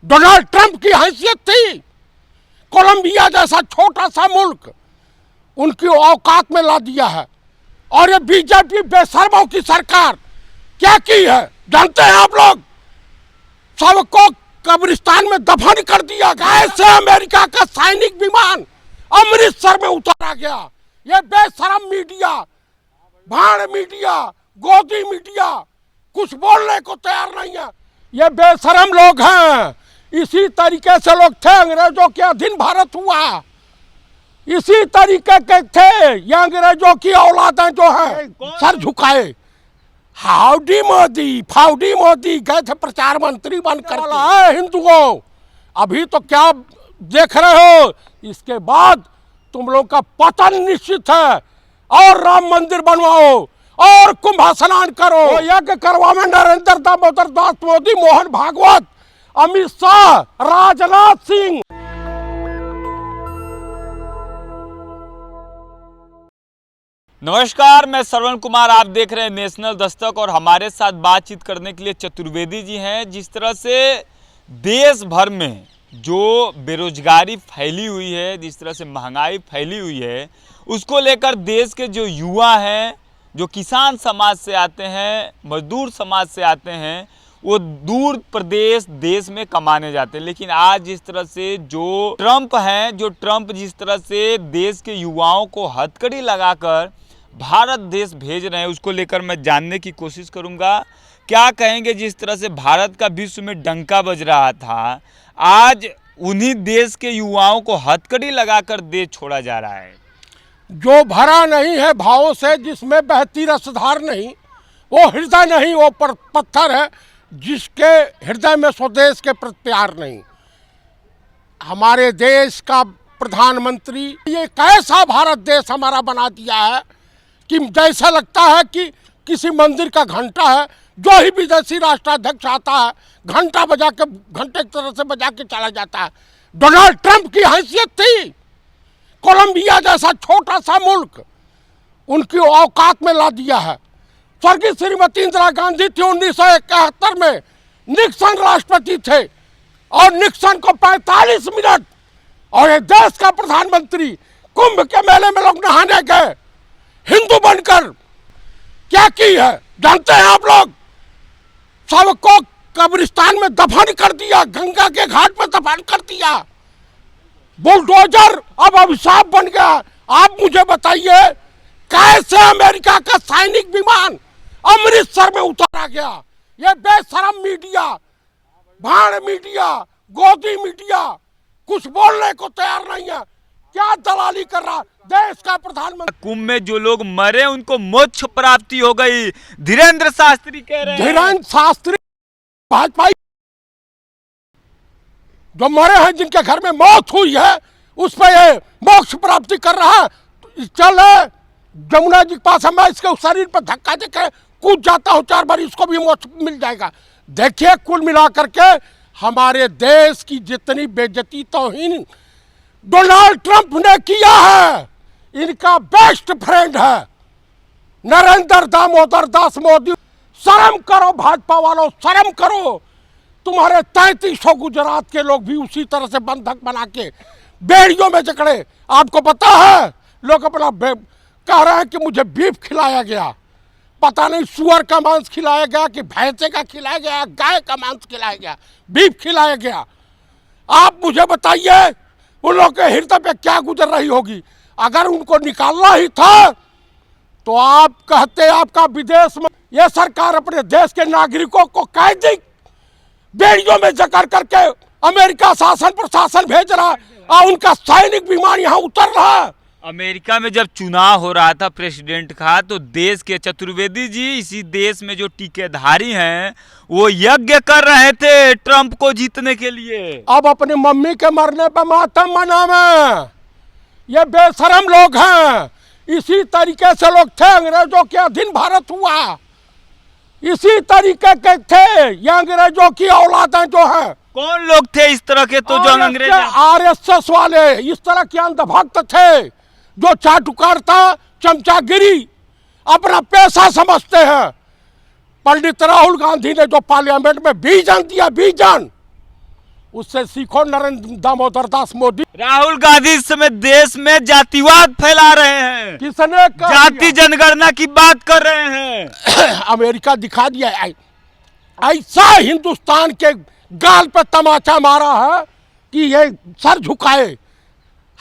Donald Trump की हैसियत थी? कोलंबिया जैसा छोटा सा मुल्क उनकी औकात में ला दिया है। और ये बीजेपी बेशर्मों की सरकार क्या की है जानते हैं आप लोग? सबको कब्रिस्तान में दफन कर दिया गया। ऐसे अमेरिका का सैनिक विमान अमृतसर में उतारा गया। ये बेशरम मीडिया, भाड़ मीडिया, गोदी मीडिया कुछ बोलने को तैयार नहीं है। ये बेशरम लोग हैं। इसी तरीके से लोग थे, अंग्रेजों के अधीन भारत हुआ, इसी तरीके के थे ये अंग्रेजों की औलादें जो है सर झुकाए। हाउडी मोदी, फाउडी मोदी गए थे प्रचार मंत्री बनकर हिंदुओं। अभी तो क्या देख रहे हो? इसके बाद तुम लोग का पतन निश्चित है। और राम मंदिर बनवाओ और कुंभ स्नान करो, यज्ञ करवाओ। नरेंद्र दामोदर दास मोदी, मोहन भागवत, अमित शाह, राजनाथ सिंह। नमस्कार, मैं श्रवण कुमार, आप देख रहे हैं नेशनल दस्तक। और हमारे साथ बातचीत करने के लिए चतुर्वेदी जी हैं। जिस तरह से देश भर में जो बेरोजगारी फैली हुई है, जिस तरह से महंगाई फैली हुई है, उसको लेकर देश के जो युवा हैं, जो किसान समाज से आते हैं, मजदूर समाज से आते हैं, वो दूर प्रदेश देश में कमाने जाते हैं। लेकिन आज जिस तरह से जो ट्रंप जिस तरह से देश के युवाओं को हथकड़ी लगाकर भारत देश भेज रहे हैं, उसको लेकर मैं जानने की कोशिश करूंगा। क्या कहेंगे? जिस तरह से भारत का विश्व में डंका बज रहा था, आज उन्हीं देश के युवाओं को हथकड़ी लगाकर देश छोड़ा जा रहा है। जो भरा नहीं है भावों से, जिसमें बहती रसधार नहीं, वो हृदय नहीं, वो पत्थर है जिसके हृदय में स्वदेश के प्रति प्यार नहीं। हमारे देश का प्रधानमंत्री ये कैसा भारत देश हमारा बना दिया है कि जैसा लगता है कि किसी मंदिर का घंटा है। जो ही विदेशी राष्ट्राध्यक्ष आता है घंटा बजा के, घंटे की तरह से बजा के चला जाता है। डोनाल्ड ट्रंप की हैसियत थी? कोलंबिया जैसा छोटा सा मुल्क उनकी औकात में ला दिया है। स्वर्गीय श्रीमती इंदिरा गांधी थी 1971 में, निक्सन राष्ट्रपति थे और निक्सन को 45 मिनट, और ये देश का प्रधानमंत्री कुंभ के मेले में लोग नहाने गए हिंदू बनकर। क्या की है जानते हैं आप लोग? सबको कब्रिस्तान में दफन कर दिया, गंगा के घाट पर दफन कर दिया। बुलडोजर अब अभिशाप बन गया। आप मुझे बताइए कैसे अमेरिका का सैनिक विमान अमृतसर में उतारा गया? ये बेशरम मीडिया, भाड़ मीडिया, गोदी मीडिया कुछ बोलने को तैयार नहीं है। क्या दलाली कर रहा देश का प्रधानमंत्री? कुंभ में जो लोग मरे उनको मोक्ष प्राप्ति हो गई, धीरेन्द्र शास्त्री कह रहे हैं। धीरेन्द्र शास्त्री भाजपा जो मरे हैं, जिनके घर में मौत हुई है, उस पर ये मोक्ष प्राप्ति कर रहा है। चल जमुना जी के पास है, मैं इसके शरीर पर धक्का देकर कूद जाता हूँ 4 बार, इसको भी मोक्ष मिल जाएगा। देखिए कुल मिलाकर के हमारे देश की जितनी बेइज्जती तौहीन डोनाल्ड ट्रंप ने किया है, इनका बेस्ट फ्रेंड है नरेंद्र दामोदर दास मोदी। शर्म करो भाजपा वालों, शर्म करो। तुम्हारे 3300 गुजरात के लोग भी उसी तरह से बंधक बना के बेड़ियों में जकड़े। आपको पता है लोग अपना कह रहे हैं कि मुझे बीफ खिलाया गया, पता नहीं सुअर का मांस खिलाया गया कि भैंसे का खिलाया गया, गाय का मांस खिलाया गया, बीफ खिलाया गया। आप मुझे बताइए उन लोगों के हृदय पे क्या गुजर रही होगी? अगर उनको निकालना ही था तो आप कहते आपका विदेश में यह सरकार अपने देश के नागरिकों को कैदी बेड़ियों में जकड़ करके अमेरिका शासन प्रशासन भेज रहा है और उनका सैनिक विमान यहाँ उतर रहा है। अमेरिका में जब चुनाव हो रहा था प्रेसिडेंट का, तो देश के चतुर्वेदी जी, इसी देश में जो टीकेधारी हैं, वो यज्ञ कर रहे थे ट्रंप को जीतने के लिए। अब अपनी मम्मी के मरने पर मातम मनावे। ये बेशरम लोग हैं। इसी तरीके से लोग थे, अंग्रेजों के अधीन भारत हुआ, इसी तरीके के थे ये अंग्रेजों की औलादें जो हैं। कौन लोग थे इस तरह के? तो जो अंग्रेज आरएसएस वाले इस तरह के अंधभक्त थे जो चाटुकारिता, चमचागिरी अपना पैसा समझते हैं। पंडित राहुल गांधी ने जो पार्लियामेंट में बीजन दिया, बीजन, उससे सीखो नरेंद्र दामोदर दास मोदी। राहुल गांधी इस समय देश में जातिवाद फैला रहे हैं, किसने कहा जाति जनगणना की बात कर रहे हैं। अमेरिका दिखा दिया है, ऐसा हिंदुस्तान के गाल पे तमाचा मारा है कि ये सर झुकाए।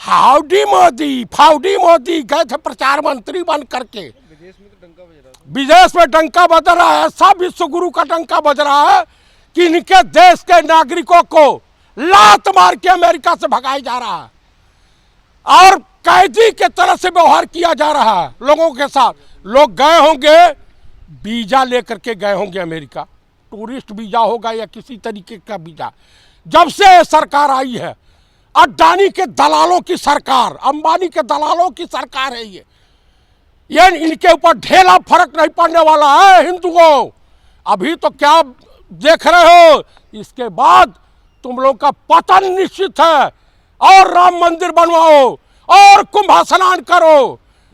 हाउडी मोदी, फाउडी मोदी गए थे प्रचार मंत्री बन करके, विदेश में डंका बज रहा है, सब विश्व गुरु का डंका बज रहा है कि इनके देश के नागरिकों को लात मार के अमेरिका से भगाया जा रहा है और कैदी के तरह से व्यवहार किया जा रहा है लोगों के साथ। लोग गए होंगे वीजा लेकर के गए होंगे अमेरिका, टूरिस्ट वीजा होगा या किसी तरीके का वीजा। जब से सरकार आई है, अडानी के दलालों की सरकार, अंबानी के दलालों की सरकार है ये इनके ऊपर ढेला फर्क नहीं पड़ने वाला है हिंदुओं। अभी तो क्या देख रहे हो, इसके बाद तुम लोग का पतन निश्चित है। और राम मंदिर बनवाओ और कुंभ स्नान करो।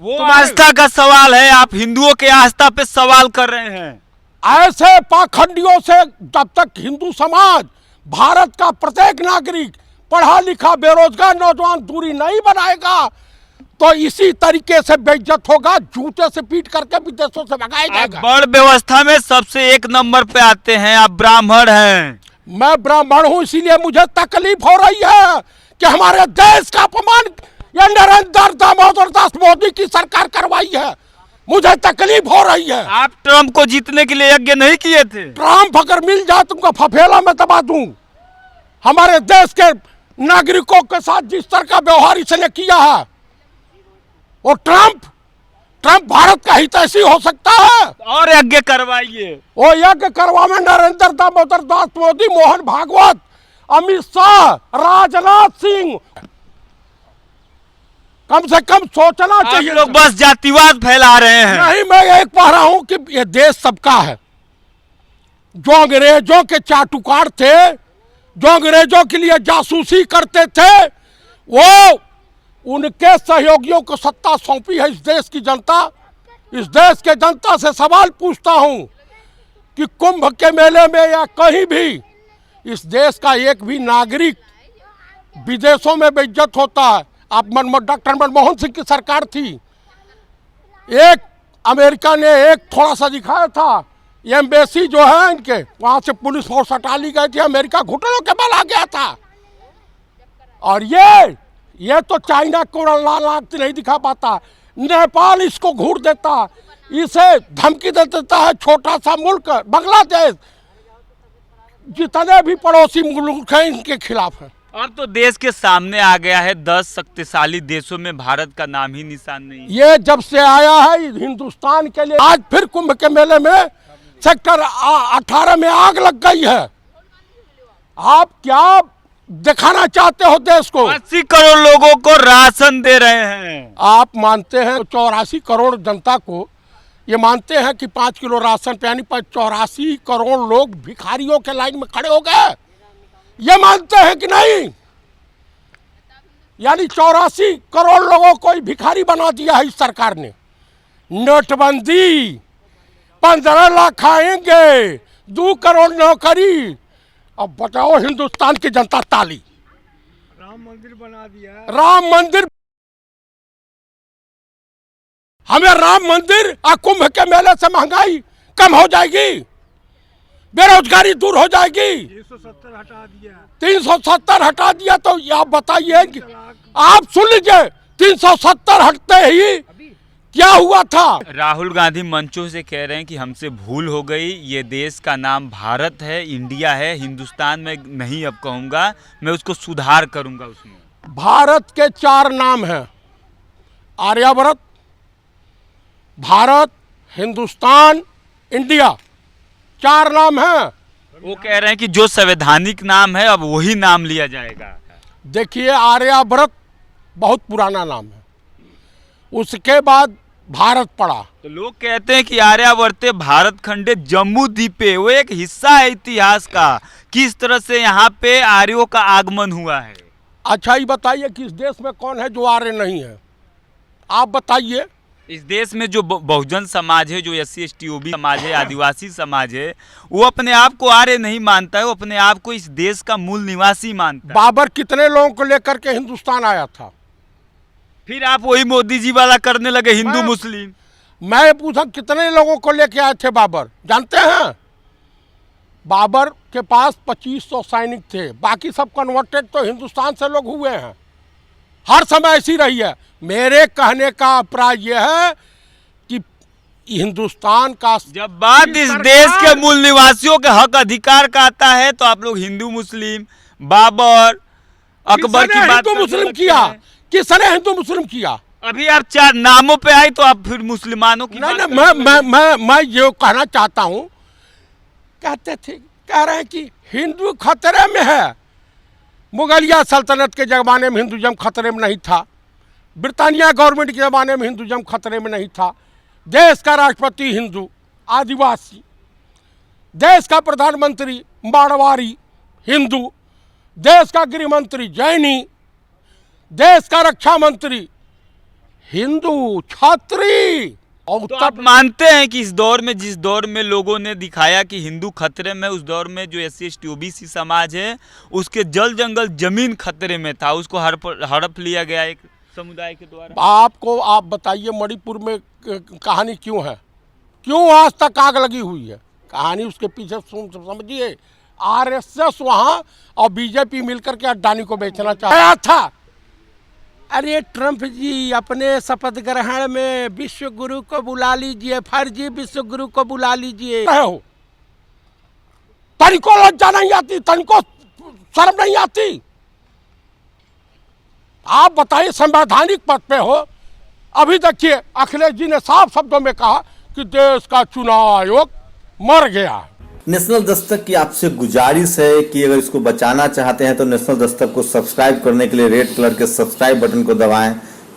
वो आस्था का सवाल है, आप हिंदुओं के आस्था पे सवाल कर रहे हैं। ऐसे पाखंडियों से जब तक हिंदू समाज, भारत का प्रत्येक नागरिक पढ़ा लिखा बेरोजगार नौजवान दूरी नहीं बनाएगा तो इसी तरीके से बेइज्जत होगा, जूते से पीट करके विदेशों से भगाया जाएगा। बड़ व्यवस्था में सबसे एक नंबर पे आते हैं, आप ब्राह्मण हैं। मैं ब्राह्मण हूं, इसीलिए मुझे तकलीफ हो रही है कि हमारे देश का अपमान ये नरेंद्र दामोदर दास मोदी की सरकार करवाई है। मुझे तकलीफ हो रही है। आप ट्रम्प को जीतने के लिए यज्ञ नहीं किए थे? ट्रम्प अगर मिल जाए तुमको फफेला में दबा दूं। हमारे देश के नागरिकों के साथ जिस तरह का व्यवहार इसने किया है, और ट्रम्प भारत का हितैषी हो सकता है? और यज्ञ करवाइए। वो यज्ञ करवावे नरेंद्र दामोदर दास मोदी, मोहन भागवत, अमित शाह, राजनाथ सिंह। कम से कम सोचना चाहिए। आप लोग बस जातिवाद फैला रहे हैं। नहीं, मैं एक कह रहा हूं कि ये देश सबका है। जो अंग्रेजों के चाटुकार थे, जो अंग्रेजों के लिए जासूसी करते थे, वो उनके सहयोगियों को सत्ता सौंपी है इस देश की जनता। इस देश के जनता से सवाल पूछता हूं कि कुंभ के मेले में या कहीं भी इस देश का एक भी नागरिक विदेशों में बेइज्जत होता है। आप डॉक्टर मनमोहन सिंह की सरकार थी, एक अमेरिका ने एक थोड़ा सा दिखाया था, एम्बेसी जो है इनके वहां से पुलिस फोर्स हटा ली गई थी, अमेरिका घुटनों के बल आ गया था। और ये तो चाइना को लाल नहीं दिखा पाता, नेपाल इसको घूर देता, इसे धमकी दे देता है। छोटा सा मुल्क बांग्लादेश, जितने भी पड़ोसी मुल्क हैं इनके खिलाफ है। और तो देश के सामने आ गया है, 10 शक्तिशाली देशों में भारत का नाम ही निशान नहीं। ये जब से आया है हिंदुस्तान के लिए, आज फिर कुंभ के मेले में सेक्टर 18 में आग लग गई है। आप क्या दिखाना चाहते हो देश को? 80 करोड़ लोगों को राशन दे रहे हैं। आप मानते हैं 84 करोड़ जनता को, ये मानते हैं कि 5 किलो राशन पे यानी 84 करोड़ लोग भिखारियों के लाइन में खड़े हो गए, ये मानते हैं कि नहीं? यानी 84 करोड़ लोगों को भिखारी बना दिया है इस सरकार ने। नोटबंदी, 15 लाख आएंगे, 2 करोड़ नौकरी। अब बताओ हिंदुस्तान की जनता ताली। राम मंदिर बना दिया। राम मंदिर, हमें राम मंदिर और कुंभ के मेले से महंगाई कम हो जाएगी, बेरोजगारी दूर हो जाएगी। 370 हटा दिया। 370 हटा दिया तो आप बताइए, आप सुन लीजिए, 370 हटते ही क्या हुआ था? राहुल गांधी मंचों से कह रहे हैं कि हमसे भूल हो गई, ये देश का नाम भारत है, इंडिया है, हिंदुस्तान में नहीं अब कहूँगा, मैं उसको सुधार करूँगा उसमें। भारत के 4 नाम हैं, आर्यावर्त, भारत, हिंदुस्तान, इंडिया, 4 नाम हैं। वो कह रहे हैं कि जो संवैधानिक नाम है अब वही नाम लिया जाएगा। देखिए, आर्यावर्त बहुत पुराना नाम है, उसके बाद भारत पड़ा। तो लोग कहते हैं कि आर्यावर्ते भारत खंडे जम्मू द्वीपे, वो एक हिस्सा है इतिहास का, किस तरह से यहाँ पे आर्यों का आगमन हुआ है। अच्छा, ये बताइए कि इस देश में कौन है जो आर्य नहीं है? आप बताइए। इस देश में जो बहुजन समाज है, जो SC ST OB समाज है, आदिवासी समाज है, वो अपने आप को आर्य नहीं मानता है, वो अपने आप को इस देश का मूल निवासी मानता है। बाबर कितने लोगों को लेकर के हिंदुस्तान आया था? फिर आप वही मोदी जी वाला करने लगे, हिंदू मुस्लिम। मैं पूछा कितने लोगों को लेके आए थे बाबर, जानते हैं? बाबर के पास 2500 सैनिक थे, बाकी सब कन्वर्टेड तो हिंदुस्तान से लोग हुए हैं। हर समय ऐसी रही है। मेरे कहने का अभिप्राय यह है कि हिंदुस्तान का जब बात इस देश के मूल निवासियों के हक अधिकार का आता है तो आप लोग हिंदू मुस्लिम, बाबर, अकबर की बात हिंदू मुस्लिम किया? किसने हिंदू मुस्लिम किया? अभी आप 4 नामों पे आए तो आप फिर मुसलमानों की बात नहीं, मैं ये कहना चाहता हूँ, कहते थे, कह रहे हैं कि हिंदू खतरे में है। मुगलिया सल्तनत के ज़माने में हिंदुज़म खतरे में नहीं था, ब्रिटानिया गवर्नमेंट के ज़माने में हिंदुज़म खतरे में नहीं था। देश का राष्ट्रपति हिंदू आदिवासी, देश का प्रधानमंत्री मारवाड़ी हिंदू, देश का गृह मंत्री जैनी, देश का रक्षा मंत्री हिंदू छात्री। और तो आप मानते हैं कि इस दौर में, जिस दौर में लोगों ने दिखाया कि हिंदू खतरे में, उस दौर में जो SC ST OBC समाज है उसके जल जंगल जमीन खतरे में था, उसको हड़प लिया गया एक समुदाय के द्वारा। आप बताइए मणिपुर में कहानी क्यों है? क्यों आज तक आग लगी हुई है? कहानी उसके पीछे समझिए, RSS वहाँ और BJP मिलकर के अडानी को बेचना चाहा था। अरे ट्रंप जी अपने शपथ ग्रहण में विश्व गुरु को बुला लीजिए, फर्जी विश्व गुरु को बुला लीजिए। तनिको लज्जा नहीं आती, तनिको शर्म नहीं आती? आप बताइए, संवैधानिक पद पे हो। अभी देखिए अखिलेश जी ने साफ शब्दों में कहा कि देश का चुनाव आयोग मर गया। नेशनल दस्तक की आपसे गुजारिश है कि अगर इसको बचाना चाहते हैं तो नेशनल दस्तक को सब्सक्राइब करने के लिए रेड कलर के सब्सक्राइब बटन को दबाएं,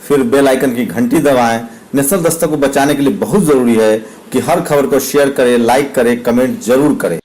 फिर बेल आइकन की घंटी दबाएं। नेशनल दस्तक को बचाने के लिए बहुत जरूरी है कि हर खबर को शेयर करें, लाइक करें, कमेंट जरूर करें।